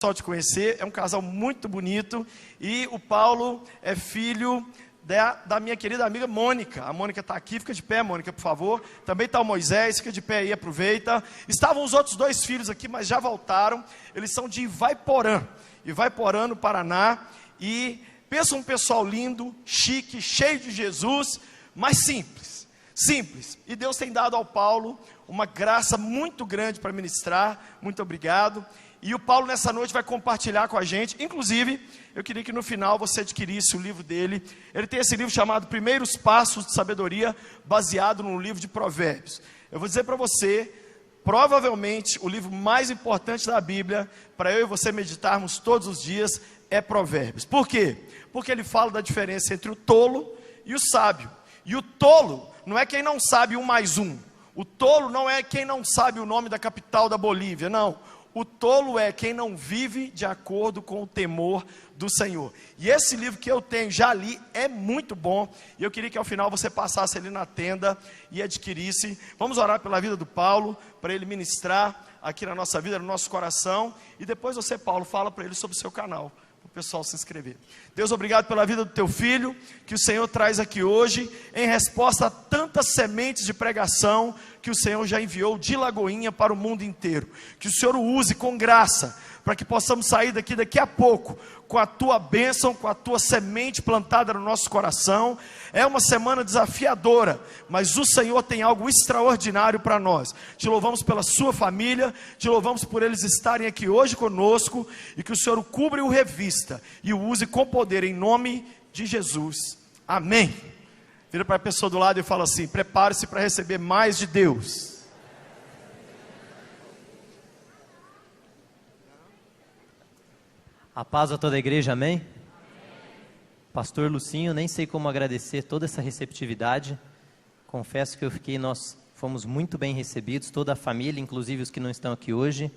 Pessoal de conhecer, é um casal muito bonito, e o Paulo é filho da minha querida amiga Mônica. A Mônica está aqui, fica de pé, Mônica, por favor. Também está o Moisés, fica de pé aí, aproveita. Estavam os outros dois filhos aqui, mas já voltaram. Eles são de Ivaiporã, no Paraná, e pensa um pessoal lindo, chique, cheio de Jesus, mas simples. E Deus tem dado ao Paulo uma graça muito grande para ministrar. Muito obrigado. E o Paulo nessa noite vai compartilhar com a gente. Inclusive, eu queria que no final você adquirisse o livro dele. Ele tem esse livro chamado Primeiros Passos de Sabedoria, baseado no livro de Provérbios. Eu vou dizer para você, provavelmente o livro mais importante da Bíblia, para eu e você meditarmos todos os dias, é Provérbios. Por quê? Porque ele fala da diferença entre o tolo e o sábio. E o tolo não é quem não sabe 1 mais 1. O tolo não é quem não sabe o nome da capital da Bolívia, não. O tolo é quem não vive de acordo com o temor do Senhor. E esse livro que eu tenho, já li, é muito bom. E eu queria que ao final você passasse ali na tenda e adquirisse. Vamos orar pela vida do Paulo, para ele ministrar aqui na nossa vida, no nosso coração. E depois você, Paulo, fala para ele sobre o seu canal, para o pessoal se inscrever. Deus, obrigado pela vida do teu filho, que o Senhor traz aqui hoje, em resposta a tantas sementes de pregação que o Senhor já enviou de Lagoinha para o mundo inteiro. Que o Senhor o use com graça, para que possamos sair daqui a pouco, com a tua bênção, com a tua semente plantada no nosso coração. É uma semana desafiadora, mas o Senhor tem algo extraordinário para nós. Te louvamos pela sua família, te louvamos por eles estarem aqui hoje conosco, e que o Senhor o cubra e o revista, e o use com poder, em nome de Jesus, amém. Vira para a pessoa do lado e fala assim: prepare-se para receber mais de Deus. A paz a toda a igreja, amém? Pastor Lucinho, nem sei como agradecer toda essa receptividade. Confesso que nós fomos muito bem recebidos, toda a família, inclusive os que não estão aqui hoje,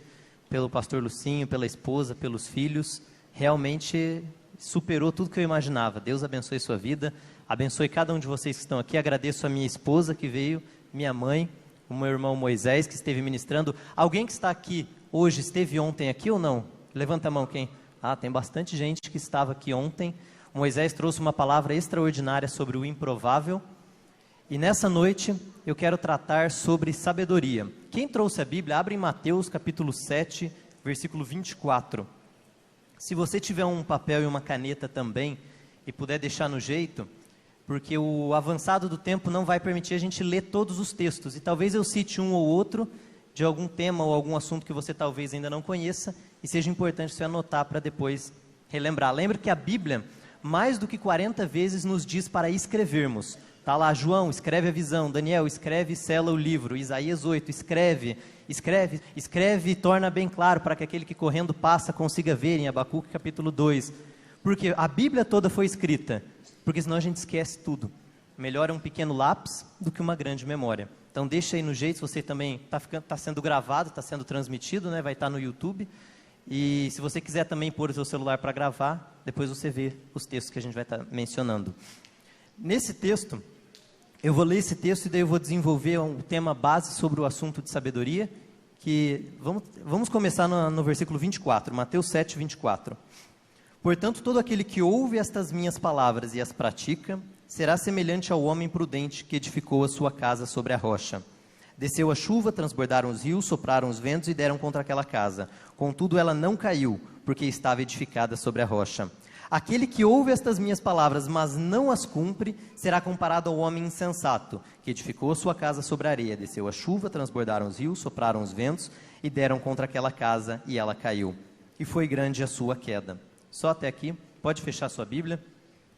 pelo pastor Lucinho, pela esposa, pelos filhos. Realmente superou tudo que eu imaginava. Deus abençoe sua vida, abençoe cada um de vocês que estão aqui. Agradeço a minha esposa que veio, minha mãe, o meu irmão Moisés que esteve ministrando. Alguém que está aqui hoje esteve ontem aqui ou não? Levanta a mão, quem? Ah, tem bastante gente que estava aqui ontem. O Moisés trouxe uma palavra extraordinária sobre o improvável. E nessa noite eu quero tratar sobre sabedoria. Quem trouxe a Bíblia, abre em Mateus capítulo 7, versículo 24. Se você tiver um papel e uma caneta também, e puder deixar no jeito, porque o avançado do tempo não vai permitir a gente ler todos os textos, e talvez eu cite um ou outro de algum tema ou algum assunto que você talvez ainda não conheça, e seja importante você anotar para depois relembrar. Lembre que a Bíblia, mais do que 40 vezes, nos diz para escrevermos. Está lá, João, escreve a visão. Daniel, escreve e sela o livro. Isaías 8, escreve e torna bem claro, para que aquele que correndo passa consiga ver, em Abacuque capítulo 2. Porque a Bíblia toda foi escrita, porque senão a gente esquece tudo. Melhor é um pequeno lápis do que uma grande memória. Então deixa aí no jeito, se você também está sendo gravado, está sendo transmitido, né? Vai estar no YouTube. E se você quiser também pôr o seu celular para gravar, depois você vê os textos que a gente vai estar mencionando. Nesse texto, eu vou ler esse texto e daí eu vou desenvolver um tema base sobre o assunto de sabedoria, que vamos começar no versículo 24, Mateus 7, 24. Portanto, todo aquele que ouve estas minhas palavras e as pratica, será semelhante ao homem prudente que edificou a sua casa sobre a rocha. Desceu a chuva, transbordaram os rios, sopraram os ventos e deram contra aquela casa. Contudo, ela não caiu, porque estava edificada sobre a rocha. Aquele que ouve estas minhas palavras, mas não as cumpre, será comparado ao homem insensato, que edificou a sua casa sobre a areia. Desceu a chuva, transbordaram os rios, sopraram os ventos e deram contra aquela casa, e ela caiu. E foi grande a sua queda. Só até aqui, pode fechar sua Bíblia.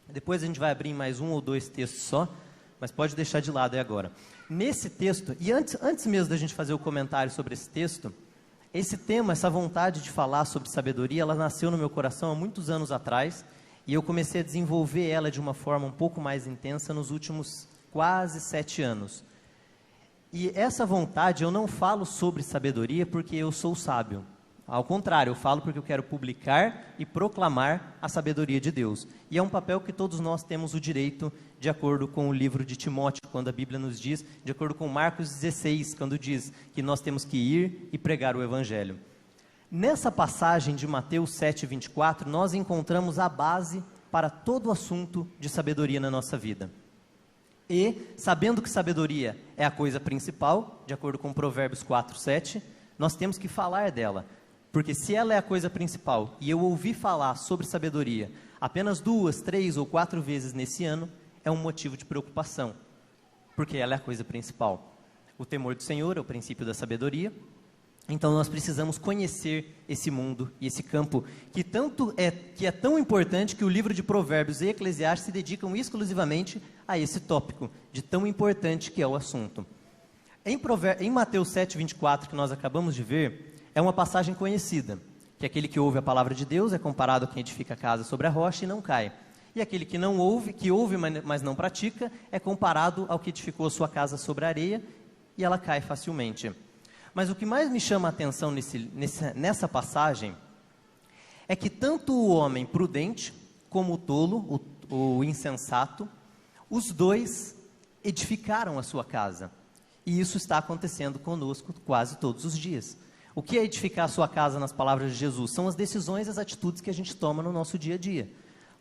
Depois a gente vai abrir mais um ou dois textos só, mas pode deixar de lado aí agora. Nesse texto, e antes mesmo da gente fazer o comentário sobre esse texto, esse tema, essa vontade de falar sobre sabedoria, ela nasceu no meu coração há muitos anos atrás, e eu comecei a desenvolver ela de uma forma um pouco mais intensa nos últimos quase 7 anos. E essa vontade, eu não falo sobre sabedoria porque eu sou sábio. Ao contrário, eu falo porque eu quero publicar e proclamar a sabedoria de Deus. E é um papel que todos nós temos o direito, de acordo com o livro de Timóteo, quando a Bíblia nos diz, de acordo com Marcos 16, quando diz que nós temos que ir e pregar o Evangelho. Nessa passagem de Mateus 7:24, nós encontramos a base para todo o assunto de sabedoria na nossa vida. E, sabendo que sabedoria é a coisa principal, de acordo com Provérbios 4:7, nós temos que falar dela. Porque se ela é a coisa principal, e eu ouvi falar sobre sabedoria apenas 2, 3 ou 4 vezes nesse ano, é um motivo de preocupação. Porque ela é a coisa principal. O temor do Senhor é o princípio da sabedoria. Então nós precisamos conhecer esse mundo e esse campo que é tão importante que o livro de Provérbios e Eclesiastes se dedicam exclusivamente a esse tópico, de tão importante que é o assunto. Em Mateus 7:24, que nós acabamos de ver, é uma passagem conhecida, que aquele que ouve a palavra de Deus é comparado a quem edifica a casa sobre a rocha e não cai. E aquele que não ouve, que ouve, mas não pratica, é comparado ao que edificou a sua casa sobre a areia e ela cai facilmente. Mas o que mais me chama a atenção nessa passagem é que tanto o homem prudente como o tolo, o insensato, os dois edificaram a sua casa. E isso está acontecendo conosco quase todos os dias. O que é edificar a sua casa nas palavras de Jesus? São as decisões e as atitudes que a gente toma no nosso dia a dia.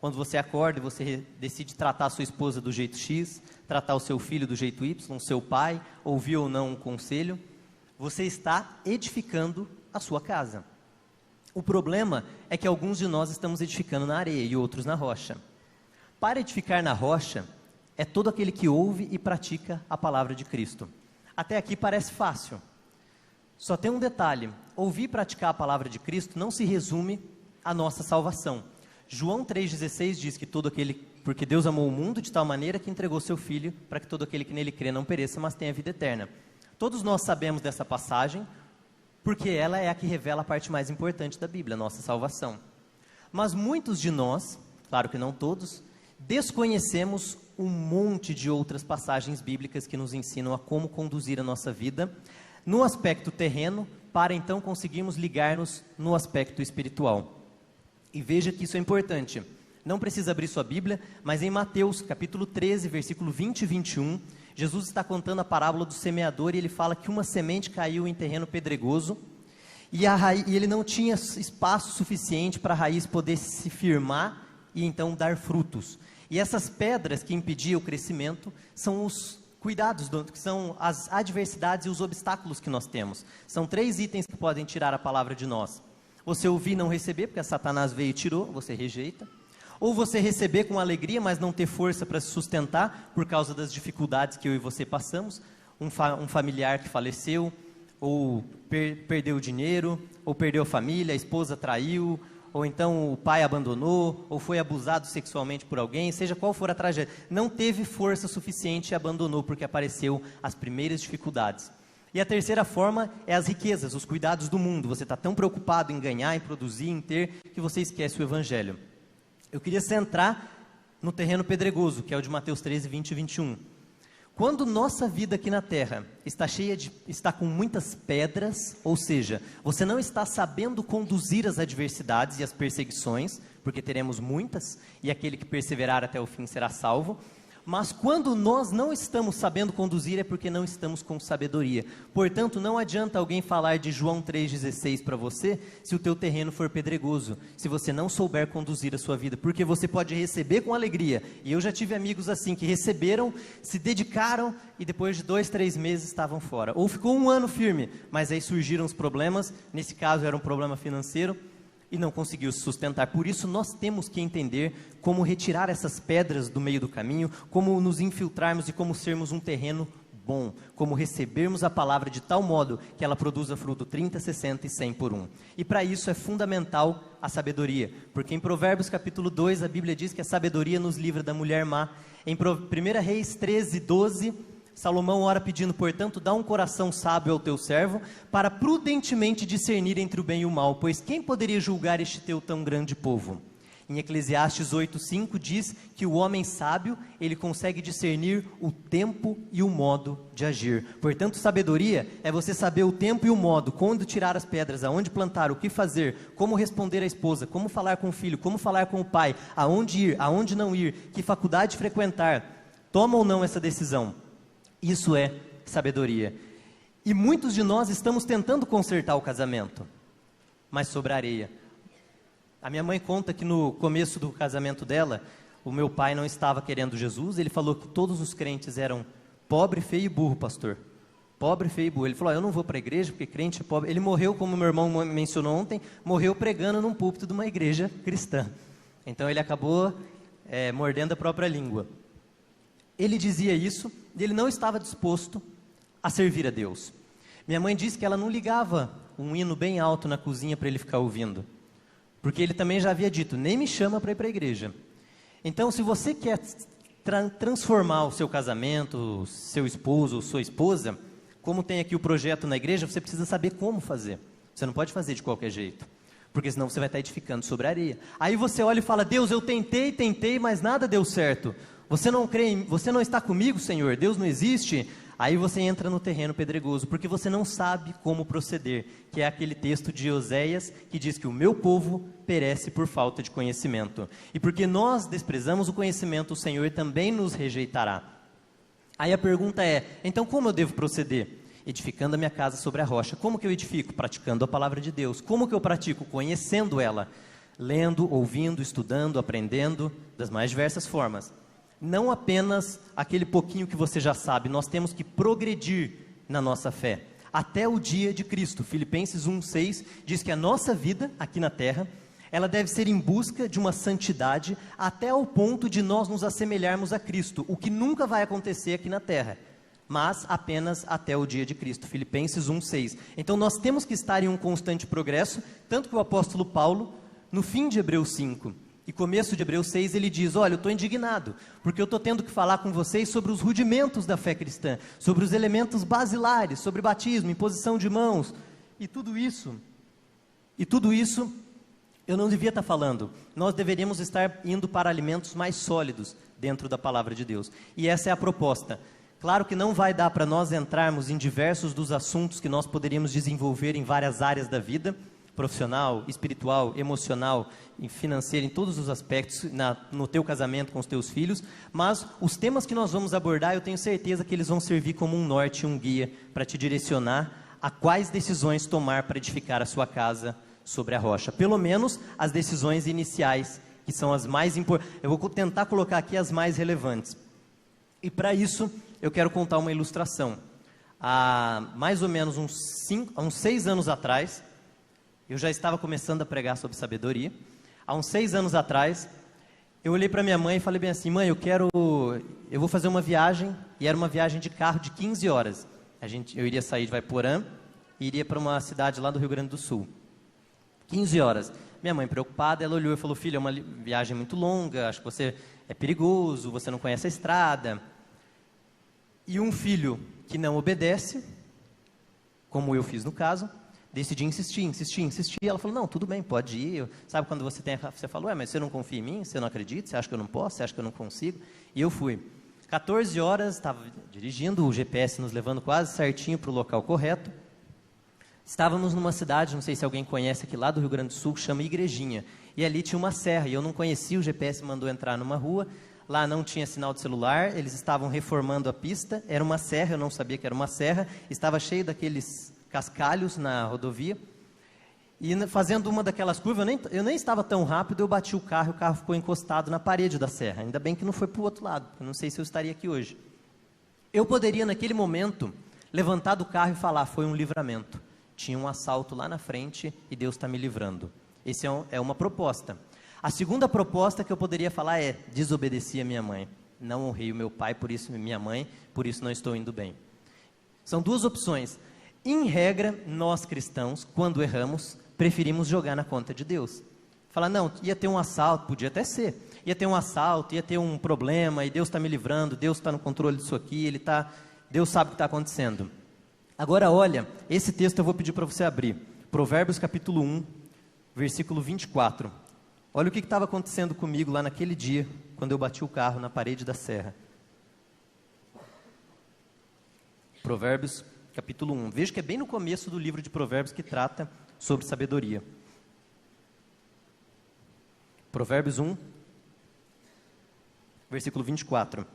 Quando você acorda e você decide tratar a sua esposa do jeito X, tratar o seu filho do jeito Y, seu pai, ouvir ou não um conselho, você está edificando a sua casa. O problema é que alguns de nós estamos edificando na areia e outros na rocha. Para edificar na rocha, é todo aquele que ouve e pratica a palavra de Cristo. Até aqui parece fácil. Só tem um detalhe: ouvir e praticar a palavra de Cristo não se resume à nossa salvação. João 3,16 diz que porque Deus amou o mundo de tal maneira que entregou seu Filho para que todo aquele que nele crê não pereça, mas tenha vida eterna. Todos nós sabemos dessa passagem, porque ela é a que revela a parte mais importante da Bíblia, a nossa salvação. Mas muitos de nós, claro que não todos, desconhecemos um monte de outras passagens bíblicas que nos ensinam a como conduzir a nossa vida no aspecto terreno, para então conseguirmos ligar-nos no aspecto espiritual. E veja que isso é importante. Não precisa abrir sua Bíblia, mas em Mateus capítulo 13, versículo 20 e 21, Jesus está contando a parábola do semeador e ele fala que uma semente caiu em terreno pedregoso e ele não tinha espaço suficiente para a raiz poder se firmar e então dar frutos. E essas pedras que impediam o crescimento são os cuidados, que são as adversidades e os obstáculos que nós temos. São 3 itens que podem tirar a palavra de nós. Você ouvir e não receber, porque Satanás veio e tirou, você rejeita. Ou você receber com alegria, mas não ter força para se sustentar por causa das dificuldades que eu e você passamos. Um familiar que faleceu, ou perdeu o dinheiro, ou perdeu a família, a esposa traiu, ou então o pai abandonou, ou foi abusado sexualmente por alguém, seja qual for a tragédia. Não teve força suficiente e abandonou porque apareceu as primeiras dificuldades. E a terceira forma é as riquezas, os cuidados do mundo. Você está tão preocupado em ganhar, em produzir, em ter, que você esquece o Evangelho. Eu queria centrar no terreno pedregoso, que é o de Mateus 13, 20 e 21. Quando nossa vida aqui na terra está com muitas pedras, ou seja, você não está sabendo conduzir as adversidades e as perseguições, porque teremos muitas, e aquele que perseverar até o fim será salvo. Mas quando nós não estamos sabendo conduzir é porque não estamos com sabedoria. Portanto, não adianta alguém falar de João 3,16 para você se o teu terreno for pedregoso, se você não souber conduzir a sua vida, porque você pode receber com alegria. E eu já tive amigos assim, que receberam, se dedicaram e depois de 2, 3 meses estavam fora. Ou ficou 1 ano firme, mas aí surgiram os problemas, nesse caso era um problema financeiro, e não conseguiu se sustentar. Por isso nós temos que entender como retirar essas pedras do meio do caminho, como nos infiltrarmos e como sermos um terreno bom, como recebermos a palavra de tal modo que ela produza fruto 30, 60 e 100 por 1. E para isso é fundamental a sabedoria, porque em Provérbios capítulo 2 a Bíblia diz que a sabedoria nos livra da mulher má. Em 1 Reis 13, 12, Salomão ora pedindo, portanto, dá um coração sábio ao teu servo, para prudentemente discernir entre o bem e o mal, pois quem poderia julgar este teu tão grande povo? Em Eclesiastes 8:5 diz que o homem sábio, ele consegue discernir o tempo e o modo de agir. Portanto, sabedoria é você saber o tempo e o modo, quando tirar as pedras, aonde plantar, o que fazer, como responder à esposa, como falar com o filho, como falar com o pai, aonde ir, aonde não ir, que faculdade frequentar, toma ou não essa decisão. Isso é sabedoria. E muitos de nós estamos tentando consertar o casamento. mas sobre a areia. A minha mãe conta que no começo do casamento dela, o meu pai não estava querendo Jesus, ele falou que todos os crentes eram pobre, feio e burro, pastor. Pobre, feio e burro. Ele falou, eu não vou para a igreja porque crente é pobre. Ele morreu, como meu irmão mencionou ontem, morreu pregando num púlpito de uma igreja cristã. Então ele acabou mordendo a própria língua. Ele dizia isso e ele não estava disposto a servir a Deus. Minha mãe disse que ela não ligava um hino bem alto na cozinha para ele ficar ouvindo. Porque ele também já havia dito, nem me chama para ir para a igreja. Então, se você quer transformar o seu casamento, seu esposo ou sua esposa, como tem aqui o projeto na igreja, você precisa saber como fazer. Você não pode fazer de qualquer jeito, porque senão você vai estar edificando sobre a areia. Aí você olha e fala, Deus, eu tentei, mas nada deu certo. Você não crê, você não está comigo, Senhor? Deus não existe? Aí você entra no terreno pedregoso, porque você não sabe como proceder, que é aquele texto de Oséias, que diz que o meu povo perece por falta de conhecimento. E porque nós desprezamos o conhecimento, o Senhor também nos rejeitará. Aí a pergunta é, então como eu devo proceder? Edificando a minha casa sobre a rocha. Como que eu edifico? Praticando a palavra de Deus. Como que eu pratico? Conhecendo ela. Lendo, ouvindo, estudando, aprendendo, das mais diversas formas. Não apenas aquele pouquinho que você já sabe, nós temos que progredir na nossa fé, até o dia de Cristo. Filipenses 1,6 diz que a nossa vida aqui na terra, ela deve ser em busca de uma santidade até ao ponto de nós nos assemelharmos a Cristo, o que nunca vai acontecer aqui na terra, mas apenas até o dia de Cristo. Filipenses 1,6. Então nós temos que estar em um constante progresso, tanto que o apóstolo Paulo, no fim de Hebreus 5, e começo de Hebreus 6, ele diz, olha, eu estou indignado, porque eu estou tendo que falar com vocês sobre os rudimentos da fé cristã, sobre os elementos basilares, sobre batismo, imposição de mãos, e tudo isso eu não devia estar falando. Nós deveríamos estar indo para alimentos mais sólidos dentro da palavra de Deus, e essa é a proposta. Claro que não vai dar para nós entrarmos em diversos dos assuntos que nós poderíamos desenvolver em várias áreas da vida, profissional, espiritual, emocional, financeiro, em todos os aspectos, no teu casamento com os teus filhos, mas os temas que nós vamos abordar, eu tenho certeza que eles vão servir como um norte, um guia, para te direcionar a quais decisões tomar para edificar a sua casa sobre a rocha, pelo menos as decisões iniciais, que são as mais importantes. Eu vou tentar colocar aqui as mais relevantes, e para isso eu quero contar uma ilustração. Há mais ou menos uns 6 anos atrás, eu já estava começando a pregar sobre sabedoria. Há uns 6 anos atrás, eu olhei para minha mãe e falei bem assim, mãe, eu vou fazer uma viagem, e era uma viagem de carro de 15 horas. Eu iria sair de Vaiporã e iria para uma cidade lá do Rio Grande do Sul. 15 horas. Minha mãe preocupada, ela olhou e falou, filha, é uma viagem muito longa, acho que você é perigoso, você não conhece a estrada. E um filho que não obedece, como eu fiz no caso, decidi insistir. Ela falou, não, tudo bem, pode ir. Sabe quando você falou, mas você não confia em mim? Você não acredita? Você acha que eu não posso? Você acha que eu não consigo? E eu fui. 14 horas, estava dirigindo, o GPS nos levando quase certinho para o local correto. Estávamos numa cidade, não sei se alguém conhece aqui lá do Rio Grande do Sul, que chama Igrejinha. E ali tinha uma serra, e eu não conhecia, o GPS mandou entrar numa rua. Lá não tinha sinal de celular, eles estavam reformando a pista, era uma serra, eu não sabia que era uma serra, estava cheio daqueles cascalhos na rodovia, e fazendo uma daquelas curvas, eu nem estava tão rápido, eu bati o carro ficou encostado na parede da serra, ainda bem que não foi para o outro lado, eu não sei se eu estaria aqui hoje. Eu poderia naquele momento, levantar do carro e falar, foi um livramento, tinha um assalto lá na frente e Deus está me livrando. Essa é uma proposta. A segunda proposta que eu poderia falar é, desobedeci a minha mãe, não honrei o meu pai, por isso minha mãe, por isso não estou indo bem. São duas opções. Em regra, nós cristãos, quando erramos, preferimos jogar na conta de Deus. Falar, não, ia ter um assalto, podia até ser, ia ter um assalto, ia ter um problema, e Deus está me livrando, Deus está no controle disso aqui, Deus sabe o que está acontecendo. Agora olha, esse texto eu vou pedir para você abrir, Provérbios capítulo 1, versículo 24. Olha o que estava acontecendo comigo lá naquele dia, quando eu bati o carro na parede da serra. Provérbios capítulo 1. Veja que é bem no começo do livro de Provérbios que trata sobre sabedoria. Provérbios 1, versículo 24.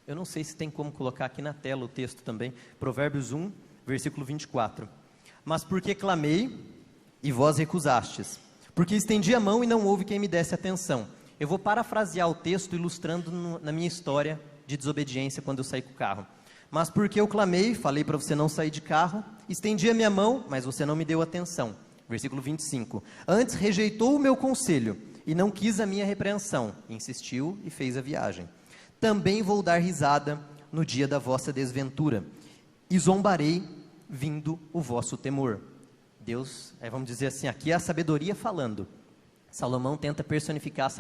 Eu não sei se tem como colocar aqui na tela o texto também. Provérbios 1, versículo 24. Mas porque clamei e vós recusastes, porque estendi a mão e não houve quem me desse atenção. Eu vou parafrasear o texto ilustrando na minha história de desobediência quando eu saí com o carro. Mas porque eu clamei, falei para você não sair de carro, estendi a minha mão, mas você não me deu atenção. Versículo 25. Antes rejeitou o meu conselho e não quis a minha repreensão. Insistiu e fez a viagem. Também vou dar risada no dia da vossa desventura e zombarei vindo o vosso temor. Deus, vamos dizer assim, aqui é a sabedoria falando. Salomão tenta personificar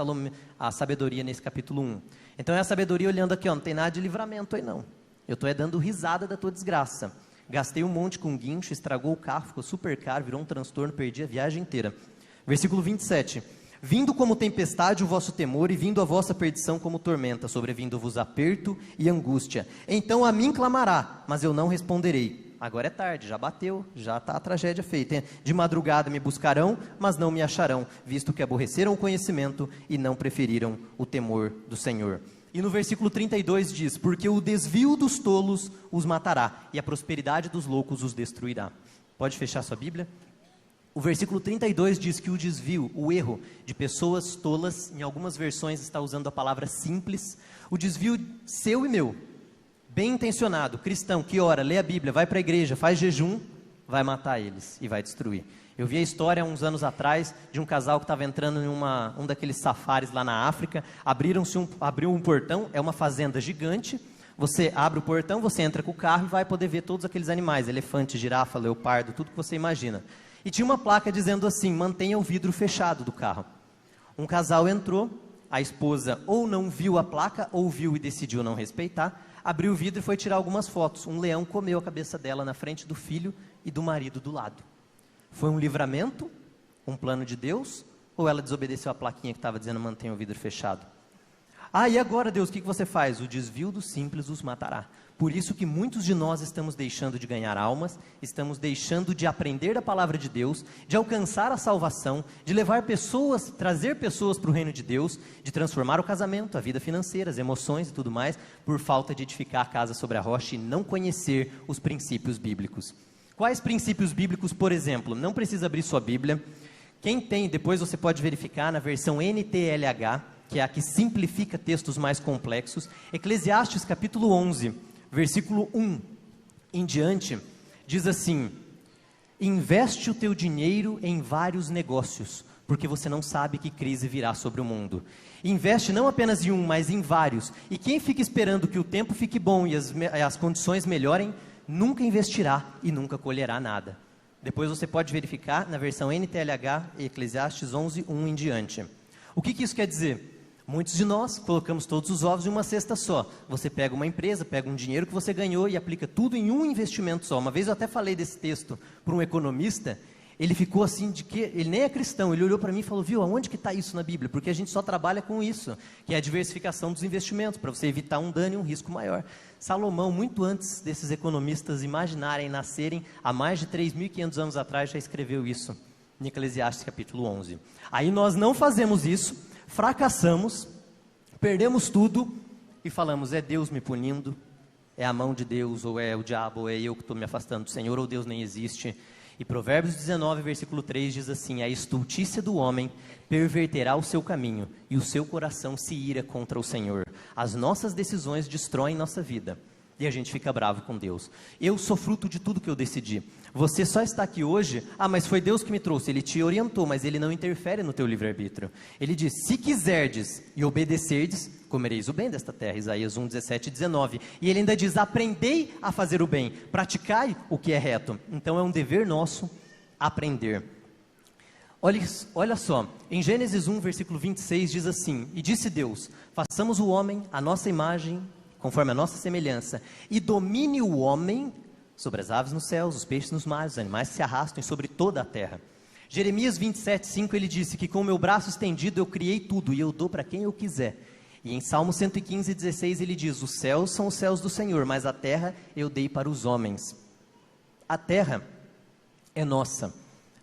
a sabedoria nesse capítulo 1. Então é a sabedoria olhando aqui, ó, não tem nada de livramento aí não. Eu estou dando risada da tua desgraça. Gastei um monte com guincho, estragou o carro, ficou super caro, virou um transtorno, perdi a viagem inteira. Versículo 27. Vindo como tempestade o vosso temor e vindo a vossa perdição como tormenta, sobrevindo-vos aperto e angústia. Então a mim clamará, mas eu não responderei. Agora é tarde, já bateu, já está a tragédia feita. De madrugada me buscarão, mas não me acharão, visto que aborreceram o conhecimento e não preferiram o temor do Senhor. E no versículo 32 diz, porque o desvio dos tolos os matará, e a prosperidade dos loucos os destruirá. Pode fechar sua Bíblia? O versículo 32 diz que o desvio, o erro de pessoas tolas, em algumas versões está usando a palavra simples, o desvio seu e meu, bem intencionado, cristão, que ora, lê a Bíblia, vai para a igreja, faz jejum, vai matar eles e vai destruir. Eu vi a história uns anos atrás de um casal que estava entrando em um daqueles safaris lá na África, abriu um portão, é uma fazenda gigante, você abre o portão, você entra com o carro e vai poder ver todos aqueles animais, elefante, girafa, leopardo, tudo que você imagina. E tinha uma placa dizendo assim, mantenha o vidro fechado do carro. Um casal entrou, a esposa ou não viu a placa, ou viu e decidiu não respeitar, abriu o vidro e foi tirar algumas fotos. Um leão comeu a cabeça dela na frente do filho e do marido do lado. Foi um livramento, um plano de Deus, ou ela desobedeceu a plaquinha que estava dizendo mantenha o vidro fechado? E agora Deus, o que você faz? O desvio dos simples os matará. Por isso que muitos de nós estamos deixando de ganhar almas, estamos deixando de aprender a palavra de Deus, de alcançar a salvação, de levar pessoas, trazer pessoas para o reino de Deus, de transformar o casamento, a vida financeira, as emoções e tudo mais, por falta de edificar a casa sobre a rocha e não conhecer os princípios bíblicos. Quais princípios bíblicos, por exemplo? Não precisa abrir sua Bíblia. Quem tem, depois você pode verificar na versão NTLH, que é a que simplifica textos mais complexos, Eclesiastes capítulo 11, versículo 1 em diante, diz assim, investe o teu dinheiro em vários negócios, porque você não sabe que crise virá sobre o mundo. Investe não apenas em um, mas em vários. E quem fica esperando que o tempo fique bom e as condições melhorem, nunca investirá e nunca colherá nada. Depois você pode verificar na versão NTLH, Eclesiastes 11, 1 em diante. O que isso quer dizer? Muitos de nós colocamos todos os ovos em uma cesta só. Você pega uma empresa, pega um dinheiro que você ganhou e aplica tudo em um investimento só. Uma vez eu até falei desse texto para um economista, ele ficou assim, ele nem é cristão, ele olhou para mim e falou, viu, aonde que está isso na Bíblia? Porque a gente só trabalha com isso, que é a diversificação dos investimentos, para você evitar um dano e um risco maior. Salomão, muito antes desses economistas imaginarem, nascerem, há mais de 3.500 anos atrás, já escreveu isso, em Eclesiastes capítulo 11. Aí nós não fazemos isso, fracassamos, perdemos tudo e falamos, é Deus me punindo, é a mão de Deus, ou é o diabo, ou é eu que estou me afastando do Senhor, ou Deus nem existe. E Provérbios 19, versículo 3 diz assim, a estultícia do homem perverterá o seu caminho, e o seu coração se ira contra o Senhor. As nossas decisões destroem nossa vida, e a gente fica bravo com Deus. Eu sou fruto de tudo que eu decidi. Você só está aqui hoje, mas foi Deus que me trouxe, Ele te orientou, mas Ele não interfere no teu livre-arbítrio. Ele diz, se quiserdes e obedecerdes, comereis o bem desta terra, Isaías 1, 17 e 19. E Ele ainda diz, aprendei a fazer o bem, praticai o que é reto. Então é um dever nosso aprender. Olha só, em Gênesis 1, versículo 26 diz assim, e disse Deus, façamos o homem à nossa imagem, conforme a nossa semelhança, e domine o homem sobre as aves nos céus, os peixes nos mares, os animais que se arrastam sobre toda a terra. Jeremias 27, 5, ele disse que com o meu braço estendido eu criei tudo e eu dou para quem eu quiser. E em Salmo 115, 16 ele diz, os céus são os céus do Senhor, mas a terra eu dei para os homens. A terra é nossa.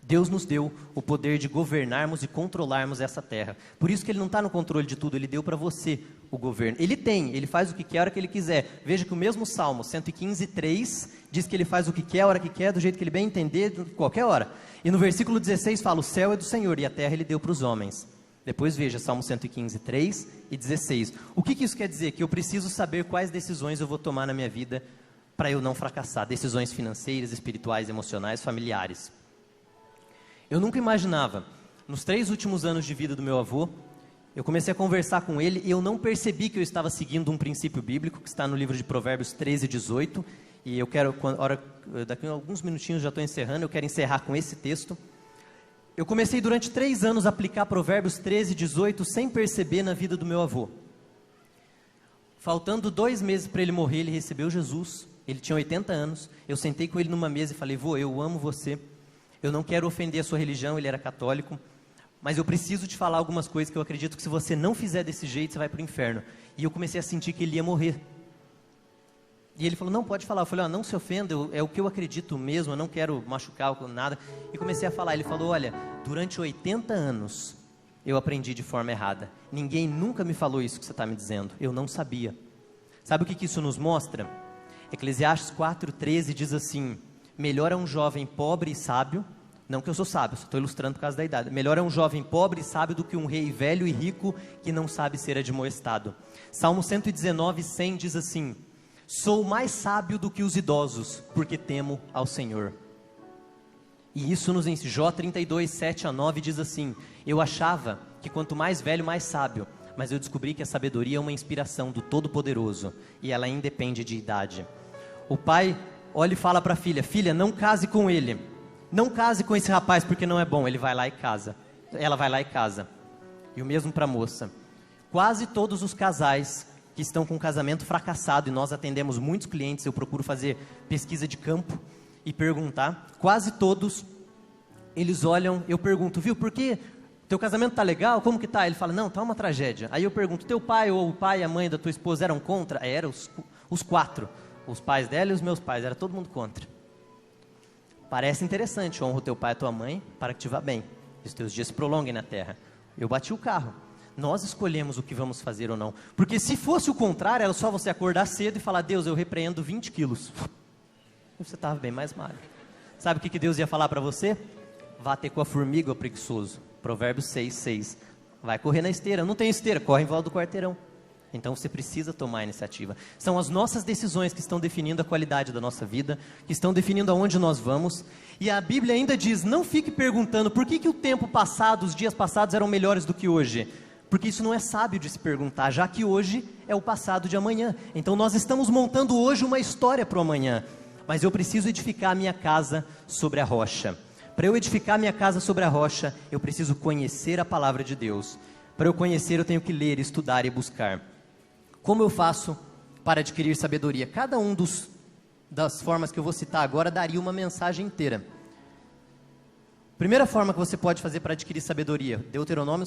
Deus nos deu o poder de governarmos e controlarmos essa terra. Por isso que Ele não está no controle de tudo, Ele deu para você o governo. Ele faz o que quer, a hora que Ele quiser. Veja que o mesmo Salmo 115, 3 Diz que ele faz o que quer, a hora que quer, do jeito que ele bem entender, qualquer hora. E no versículo 16 fala, o céu é do Senhor e a terra ele deu para os homens. Depois veja Salmo 115, 3 e 16. O que isso quer dizer? Que eu preciso saber quais decisões eu vou tomar na minha vida para eu não fracassar. Decisões financeiras, espirituais, emocionais, familiares. Eu nunca imaginava, nos 3 últimos anos de vida do meu avô, eu comecei a conversar com ele e eu não percebi que eu estava seguindo um princípio bíblico que está no livro de Provérbios 13, 18. E eu quero, daqui a alguns minutinhos já estou encerrando, eu quero encerrar com esse texto. Eu comecei durante 3 anos a aplicar Provérbios 13, 18 sem perceber na vida do meu avô. Faltando 2 meses para ele morrer, ele recebeu Jesus, ele tinha 80 anos, eu sentei com ele numa mesa e falei, vô, eu amo você, eu não quero ofender a sua religião, ele era católico, mas eu preciso te falar algumas coisas que eu acredito que se você não fizer desse jeito, você vai para o inferno. E eu comecei a sentir que ele ia morrer. E ele falou, não, pode falar. Eu falei, não se ofenda, é o que eu acredito mesmo, eu não quero machucar nada. E comecei a falar, ele falou, olha, durante 80 anos eu aprendi de forma errada. Ninguém nunca me falou isso que você está me dizendo, eu não sabia. Sabe o que isso nos mostra? Eclesiastes 4:13 diz assim, melhor é um jovem pobre e sábio, não que eu sou sábio, só estou ilustrando por causa da idade. Melhor é um jovem pobre e sábio do que um rei velho e rico que não sabe ser admoestado. Salmo 119, 100 diz assim, sou mais sábio do que os idosos, porque temo ao Senhor. E isso nos ensina. Jó 32, 7 a 9 diz assim, eu achava que quanto mais velho, mais sábio, mas eu descobri que a sabedoria é uma inspiração do Todo-Poderoso, e ela independe de idade. O pai olha e fala para a filha, filha, não case com ele, não case com esse rapaz porque não é bom. Ele vai lá e casa, ela vai lá e casa. E o mesmo para a moça. Quase todos os casais que estão com um casamento fracassado, e nós atendemos muitos clientes, eu procuro fazer pesquisa de campo e perguntar, quase todos, eles olham, eu pergunto, viu, por que teu casamento tá legal, como que tá? Ele fala, não, tá uma tragédia. Aí eu pergunto, teu pai ou o pai e a mãe da tua esposa eram contra? Eram os 4, os pais dela e os meus pais, era todo mundo contra. Parece interessante, honra o teu pai e a tua mãe para que te vá bem, e os teus dias se prolonguem na terra. Eu bati o carro. Nós escolhemos o que vamos fazer ou não. Porque se fosse o contrário, era só você acordar cedo e falar, Deus, eu repreendo 20 quilos. E você estava bem mais magro. Sabe o que Deus ia falar para você? Vá ter com a formiga, preguiçoso. Provérbios 6, 6. Vai correr na esteira. Não tem esteira, corre em volta do quarteirão. Então você precisa tomar a iniciativa. São as nossas decisões que estão definindo a qualidade da nossa vida, que estão definindo aonde nós vamos. E a Bíblia ainda diz, não fique perguntando por que o tempo passado, os dias passados eram melhores do que hoje. Porque isso não é sábio de se perguntar, já que hoje é o passado de amanhã. Então nós estamos montando hoje uma história para o amanhã. Mas eu preciso edificar a minha casa sobre a rocha. Para eu edificar a minha casa sobre a rocha, eu preciso conhecer a palavra de Deus. Para eu conhecer, eu tenho que ler, estudar e buscar. Como eu faço para adquirir sabedoria? Cada um das formas que eu vou citar agora daria uma mensagem inteira. Primeira forma que você pode fazer para adquirir sabedoria, Deuteronômio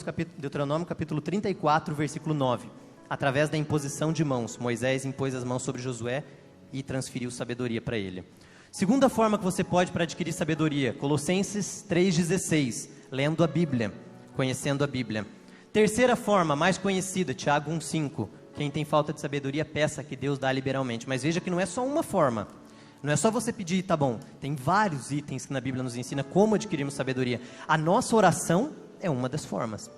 capítulo 34, versículo 9. Através da imposição de mãos, Moisés impôs as mãos sobre Josué e transferiu sabedoria para ele. Segunda forma que você pode para adquirir sabedoria, Colossenses 3,16, lendo a Bíblia, conhecendo a Bíblia. Terceira forma, mais conhecida, Tiago 1,5, quem tem falta de sabedoria, peça que Deus dá liberalmente. Mas veja que não é só uma forma. Não é só você pedir, tá bom. Tem vários itens que na Bíblia nos ensina como adquirirmos sabedoria. A nossa oração é uma das formas.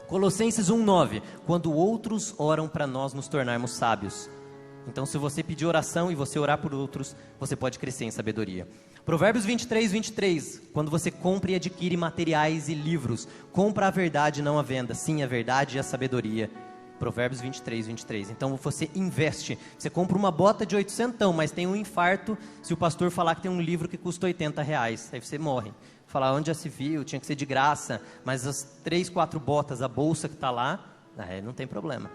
Colossenses 1:9, quando outros oram para nós nos tornarmos sábios. Então se você pedir oração e você orar por outros, você pode crescer em sabedoria. Provérbios 23, quando você compra e adquire materiais e livros, compra a verdade, não a venda. Sim, a verdade e a sabedoria. Provérbios 23. Então você investe, você compra uma bota de 800, mas tem um infarto se o pastor falar que tem um livro que custa R$80, aí você morre. Falar onde já se viu, tinha que ser de graça, mas as 3, 4 botas, a bolsa que está lá, não tem problema.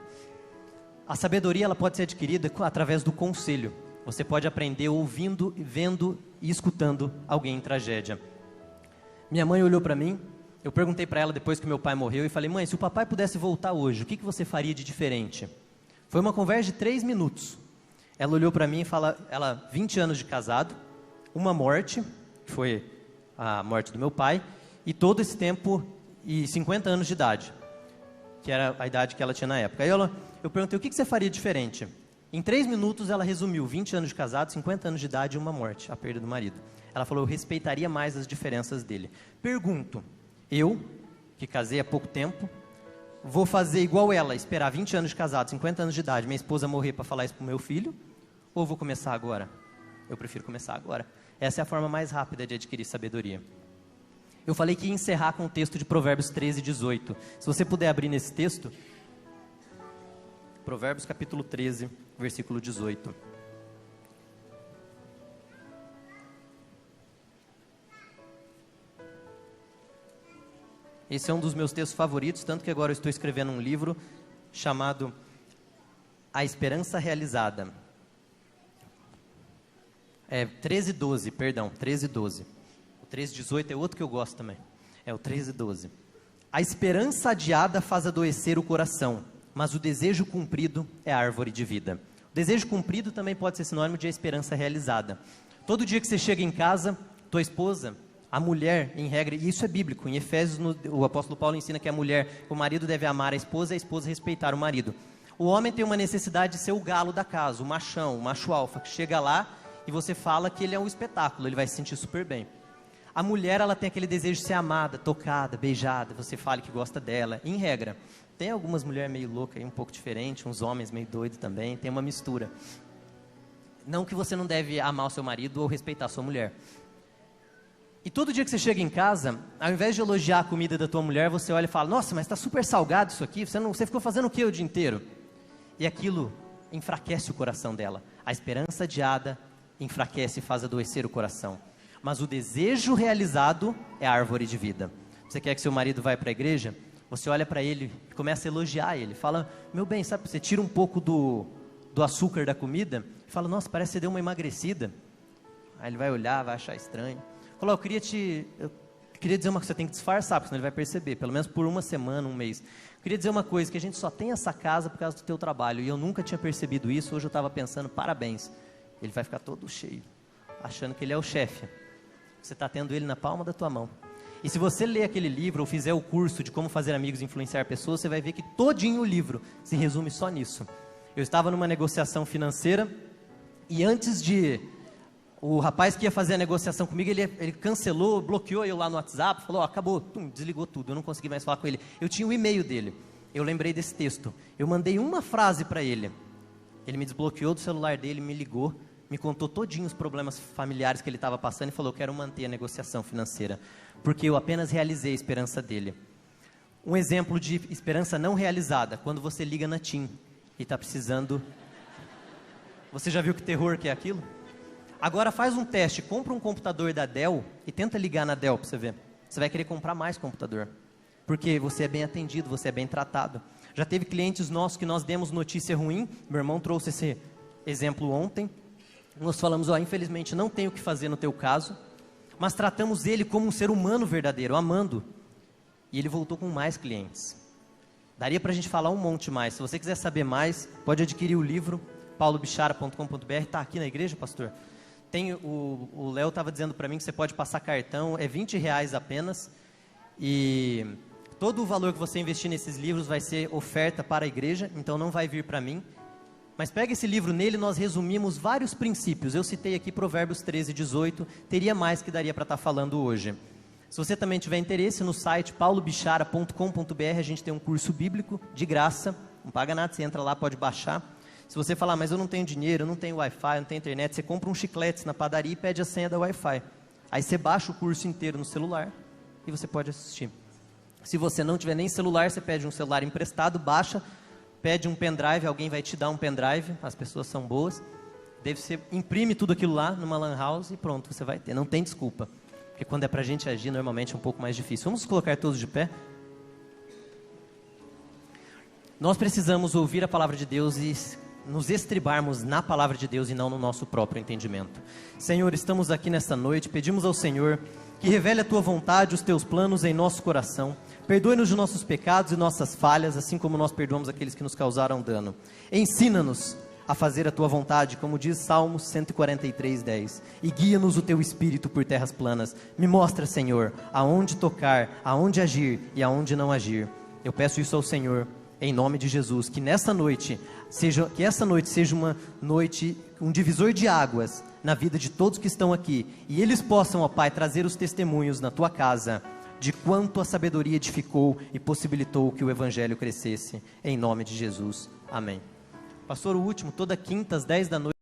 A sabedoria ela pode ser adquirida através do conselho. Você pode aprender ouvindo, vendo e escutando alguém em tragédia. Minha mãe olhou para mim, eu perguntei para ela depois que meu pai morreu e falei, mãe, se o papai pudesse voltar hoje, o que você faria de diferente? Foi uma conversa de 3 minutos. Ela olhou para mim e falou, 20 anos de casado, uma morte, que foi a morte do meu pai, e todo esse tempo, e 50 anos de idade, que era a idade que ela tinha na época. Aí eu perguntei, o que você faria diferente? Em 3 minutos ela resumiu 20 anos de casado, 50 anos de idade e uma morte, a perda do marido. Ela falou, eu respeitaria mais as diferenças dele. Pergunto, eu, que casei há pouco tempo, vou fazer igual ela, esperar 20 anos de casado, 50 anos de idade, minha esposa morrer para falar isso para o meu filho? Ou vou começar agora? Eu prefiro começar agora. Essa é a forma mais rápida de adquirir sabedoria. Eu falei que ia encerrar com o texto de Provérbios 13, 18. Se você puder abrir nesse texto, Provérbios capítulo 13, versículo 18. Esse é um dos meus textos favoritos, tanto que agora eu estou escrevendo um livro chamado A Esperança Realizada. 13:12, perdão, 13:12. O 13:18 é outro que eu gosto também. É o 13:12. A esperança adiada faz adoecer o coração, mas o desejo cumprido é a árvore de vida. O desejo cumprido também pode ser sinônimo de esperança realizada. Todo dia que você chega em casa, tua esposa, a mulher, em regra, e isso é bíblico, em Efésios, o apóstolo Paulo ensina que a mulher, o marido deve amar a esposa respeitar o marido. O homem tem uma necessidade de ser o galo da casa, o machão, o macho alfa, que chega lá e você fala que ele é um espetáculo, ele vai se sentir super bem. A mulher, ela tem aquele desejo de ser amada, tocada, beijada, você fala que gosta dela, em regra. Tem algumas mulheres meio loucas, um pouco diferente, uns homens meio doidos também, tem uma mistura. Não que você não deve amar o seu marido ou respeitar a sua mulher. E todo dia que você chega em casa, ao invés de elogiar a comida da tua mulher, você olha e fala, nossa, mas está super salgado isso aqui, você ficou fazendo o que o dia inteiro? E aquilo enfraquece o coração dela. A esperança adiada enfraquece e faz adoecer o coração. Mas o desejo realizado é a árvore de vida. Você quer que seu marido vá para a igreja? Você olha para ele e começa a elogiar ele. Fala, meu bem, sabe, você tira um pouco do açúcar da comida e fala, nossa, parece que você deu uma emagrecida. Aí ele vai olhar, vai achar estranho. Fala, eu queria dizer uma coisa, você tem que disfarçar, porque senão ele vai perceber, pelo menos por uma semana, um mês. Eu queria dizer uma coisa, que a gente só tem essa casa por causa do teu trabalho, e eu nunca tinha percebido isso, hoje eu estava pensando, parabéns. Ele vai ficar todo cheio, achando que ele é o chefe. Você está tendo ele na palma da tua mão. E se você ler aquele livro, ou fizer o curso de como fazer amigos e influenciar pessoas, você vai ver que todinho o livro se resume só nisso. Eu estava numa negociação financeira, e antes de... O rapaz que ia fazer a negociação comigo, ele cancelou, bloqueou eu lá no WhatsApp, falou, acabou, desligou tudo, eu não consegui mais falar com ele. Eu tinha o e-mail dele, eu lembrei desse texto, eu mandei uma frase para ele, ele me desbloqueou do celular dele, me ligou, me contou todinho os problemas familiares que ele estava passando e falou, eu quero manter a negociação financeira, porque eu apenas realizei a esperança dele. Um exemplo de esperança não realizada, quando você liga na TIM e está precisando... Você já viu que terror que é aquilo? Agora faz um teste, compra um computador da Dell e tenta ligar na Dell para você ver. Você vai querer comprar mais computador, porque você é bem atendido, você é bem tratado. Já teve clientes nossos que nós demos notícia ruim, meu irmão trouxe esse exemplo ontem, nós falamos, infelizmente não tem o que fazer no teu caso, mas tratamos ele como um ser humano verdadeiro, amando, e ele voltou com mais clientes. Daria para a gente falar um monte mais, se você quiser saber mais, pode adquirir o livro, paulobichara.com.br, está aqui na igreja, pastor? O Léo estava dizendo para mim que você pode passar cartão, é R$20 apenas, e todo o valor que você investir nesses livros vai ser oferta para a igreja, então não vai vir para mim, mas pega esse livro, nele nós resumimos vários princípios, eu citei aqui Provérbios 13, 18, teria mais que daria para estar falando hoje. Se você também tiver interesse, no site paulobichara.com.br a gente tem um curso bíblico de graça, não paga nada, você entra lá, pode baixar. Se você falar, mas eu não tenho dinheiro, eu não tenho Wi-Fi, eu não tenho internet, você compra um chiclete na padaria e pede a senha da Wi-Fi. Aí você baixa o curso inteiro no celular e você pode assistir. Se você não tiver nem celular, você pede um celular emprestado, baixa, pede um pendrive, alguém vai te dar um pendrive, as pessoas são boas. Daí você imprime tudo aquilo lá numa lan house e pronto, você vai ter. Não tem desculpa, porque quando é pra gente agir, normalmente é um pouco mais difícil. Vamos colocar todos de pé? Nós precisamos ouvir a palavra de Deus e nos estribarmos na palavra de Deus e não no nosso próprio entendimento. Senhor, estamos aqui nesta noite, pedimos ao Senhor que revele a Tua vontade, os Teus planos em nosso coração, perdoe-nos de nossos pecados e nossas falhas, assim como nós perdoamos aqueles que nos causaram dano. Ensina-nos a fazer a Tua vontade, como diz Salmos 143:10, e guia-nos o Teu Espírito por terras planas. Me mostra, Senhor, aonde tocar, aonde agir e aonde não agir. Eu peço isso ao Senhor, em nome de Jesus, que essa noite seja uma noite, um divisor de águas na vida de todos que estão aqui, e eles possam, ó Pai, trazer os testemunhos na tua casa, de quanto a sabedoria edificou e possibilitou que o Evangelho crescesse, em nome de Jesus, amém. Pastor, o último, toda quinta às 10 da noite,